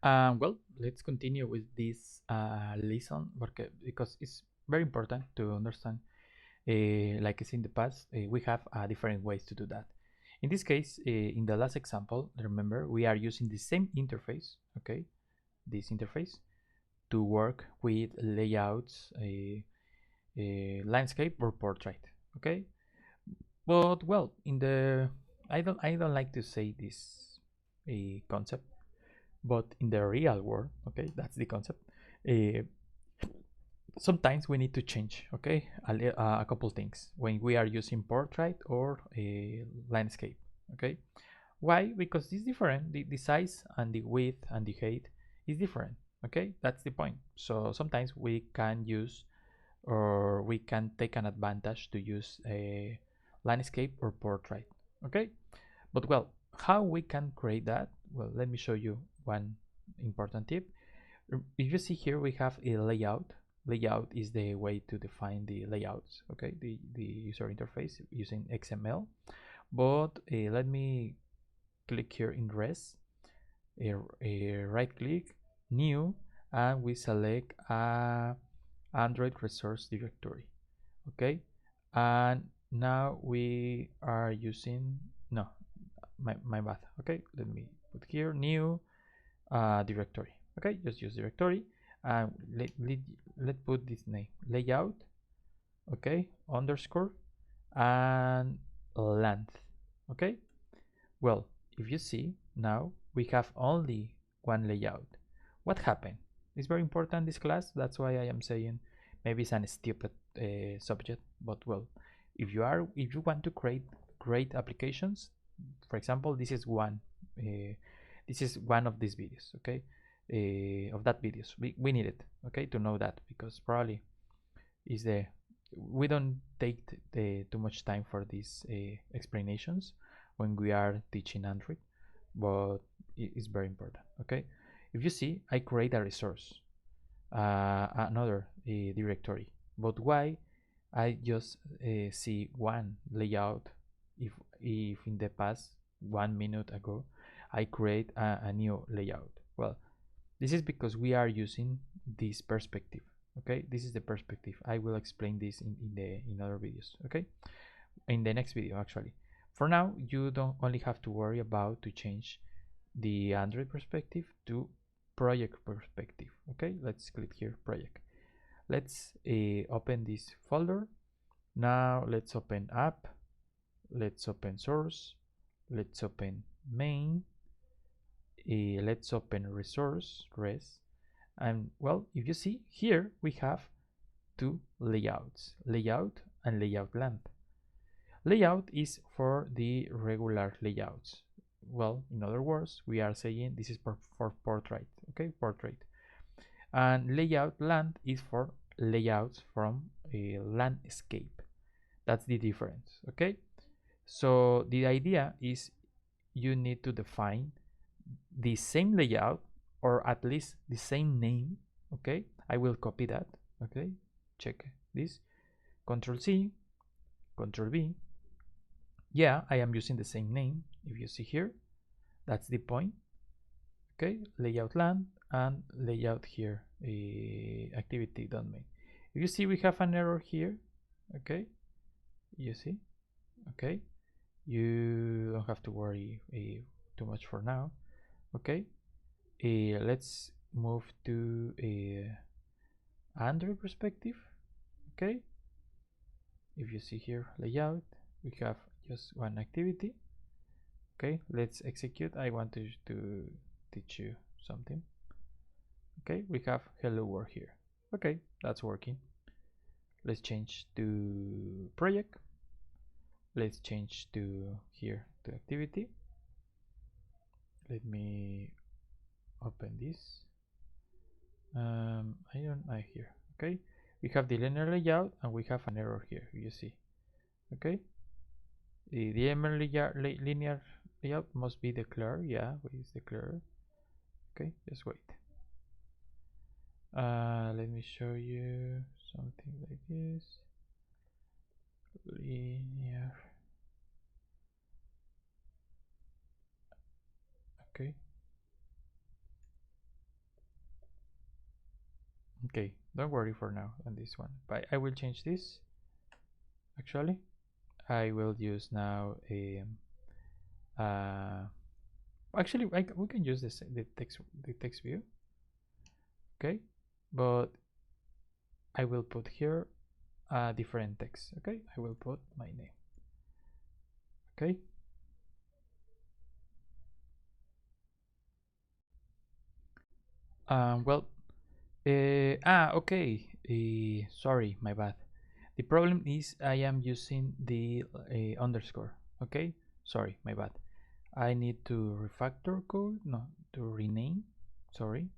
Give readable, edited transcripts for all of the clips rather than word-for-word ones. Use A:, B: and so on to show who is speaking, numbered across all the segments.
A: Well, let's continue with this lesson because it's very important to understand. Like it's in the past, we have different ways to do that. In this case, in the last example, remember we are using the same interface, okay, this interface to work with layouts, a landscape or portrait, okay. But well, in the I don't like to say this a concept, but in the real world, okay, that's the concept. Uh, Sometimes we need to change, okay, a couple things when we are using portrait or a landscape, okay. Why? Because it's different. The size and the width and the height is different, okay. That's the point. So sometimes we can use or we can take an advantage to use a landscape or portrait, okay. But well, how we can create that? Well, let me show you one important tip. If you see here, we have a layout. Layout is the way to define the layouts, okay, the user interface using XML. But let me click here in res, right click, new, and we select a Android resource directory, okay. And now we are using, no, my bad, okay. Let me put here new directory, okay. Just use directory and let put this name layout, okay, underscore and length, okay. Well, if you see now we have only one layout. What happened? It's very important this class, that's why I am saying maybe it's a stupid subject, but well, if you want to create great applications, for example, this is one of these videos, okay, of that videos we need it, okay, to know that, because probably is the we don't take too much time for these explanations when we are teaching Android, but it's very important, okay. If you see, I create a resource, another directory, but why I just see one layout if in the past 1 minute ago I create a new layout? Well, this is because we are using this perspective, okay. This is the perspective. I will explain this in other videos, okay, in the next video actually. For now, you don't only have to worry about to change the Android perspective to project perspective, okay. Let's click here project. Let's open this folder. Now let's open app, let's open source, let's open main, let's open resource res. And well, if you see here we have two layouts, layout and layout length. Layout is for the regular layouts. Well, in other words, we are saying this is for portrait, okay, portrait. And layout length is for layouts from a landscape. That's the difference, okay. So the idea is you need to define the same layout or at least the same name, okay. I will copy that, okay. Check this, Control C, Control V. Yeah, I am using the same name. If you see here, that's the point, okay. Layout land and layout here, activity domain. If you see, we have an error here, okay. You see, okay. You don't have to worry too much for now, okay. Let's move to a Android perspective, okay. If you see here layout, we have just one activity, okay. Let's execute. I want to teach you something, okay. We have hello world here, okay. That's working. Let's change to project. Let's change to here to activity. Let me open this. I here, okay. We have the linear layout and we have an error here, you see, okay. The linear layout must be declared. Yeah, where is declared? Okay, just wait. Let me show you something like this. Linear. Okay. Okay, don't worry for now on this one, but I will change this. Actually, I will use now a uh, actually we can use this the text view. Okay, but I will put here a different text. Okay, I will put my name. Okay, well, okay, sorry, my bad. The problem is I am using the underscore. Okay, sorry, my bad. I need to refactor code, no, to rename. Sorry,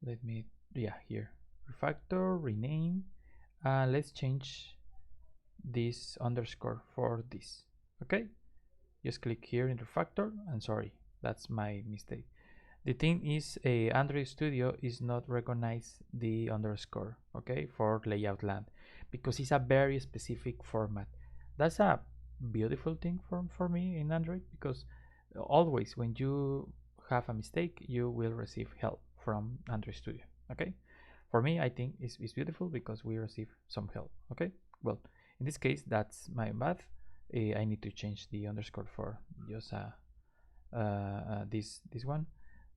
A: let me, yeah, here, refactor, rename. Let's change this underscore for this. Okay, just click here in refactor, and sorry, that's my mistake. The thing is, Android Studio is not recognize the underscore, okay, for layout land, because it's a very specific format. That's a beautiful thing for me in Android, because always when you have a mistake, you will receive help from Android Studio, okay? For me, I think it's beautiful because we receive some help, okay? Well, in this case, that's my bad. I need to change the underscore for just this one,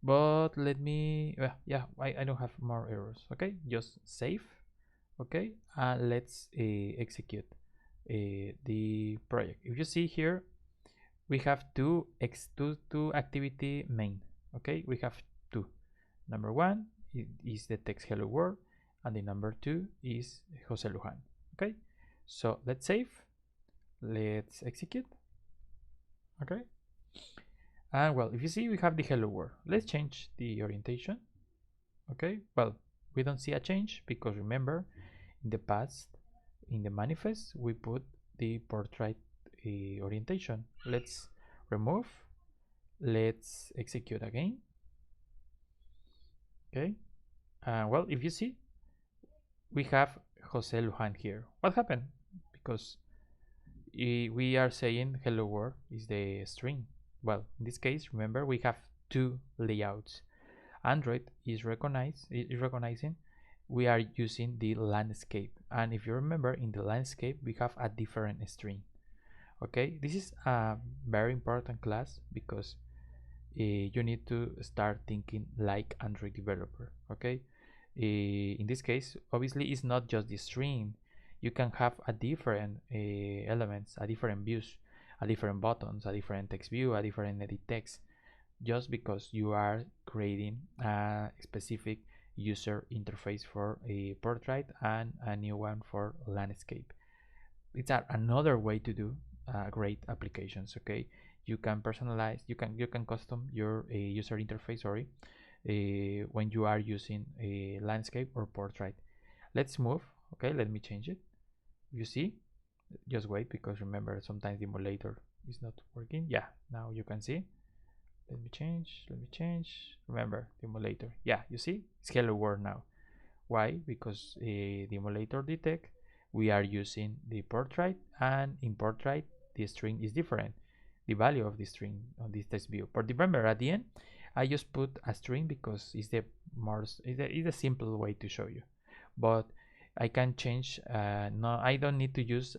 A: but let me yeah, I don't have more errors. Okay, just save. Okay, and let's execute the project. If you see here, we have two activity main. Okay, we have two. Number one is the text hello world, and the number two is Jose Lujan. Okay, so let's save, let's execute. Okay, and well, if you see, we have the hello world. Let's change the orientation. Okay, well, we don't see a change because remember, in the past, in the manifest, we put the portrait orientation. Let's remove, let's execute again. Okay, well, if you see, we have Jose Lujan here. What happened? Because we are saying hello world is the string. Well, in this case, remember, we have two layouts. Android is recognizing we are using the landscape, and if you remember, in the landscape we have a different string. Okay, this is a very important class because you need to start thinking like Android developer. Okay, in this case, obviously, it's not just the string. You can have a different elements, a different views, a different buttons, a different text view, a different edit text, just because you are creating a specific user interface for a portrait and a new one for landscape. It's another way to do great applications. Okay, you can personalize, you can custom your user interface, sorry, when you are using a landscape or portrait. Let's move. Okay, let me change it. You see, just wait, because remember, sometimes the emulator is not working. Yeah, now you can see. Let me change. Remember the emulator. Yeah, you see, it's hello world now. Why? Because the emulator detect we are using the portrait, and in portrait the string is different, the value of the string on this text view. But remember, at the end, I just put a string because it's the simple way to show you. But I can change. No, I don't need to use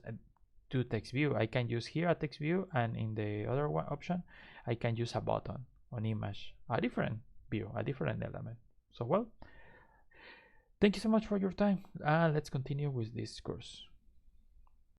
A: two text view. I can use here a text view, and in the other one option, I can use a button on image, a different view, a different element. So well, thank you so much for your time. Let's continue with this course.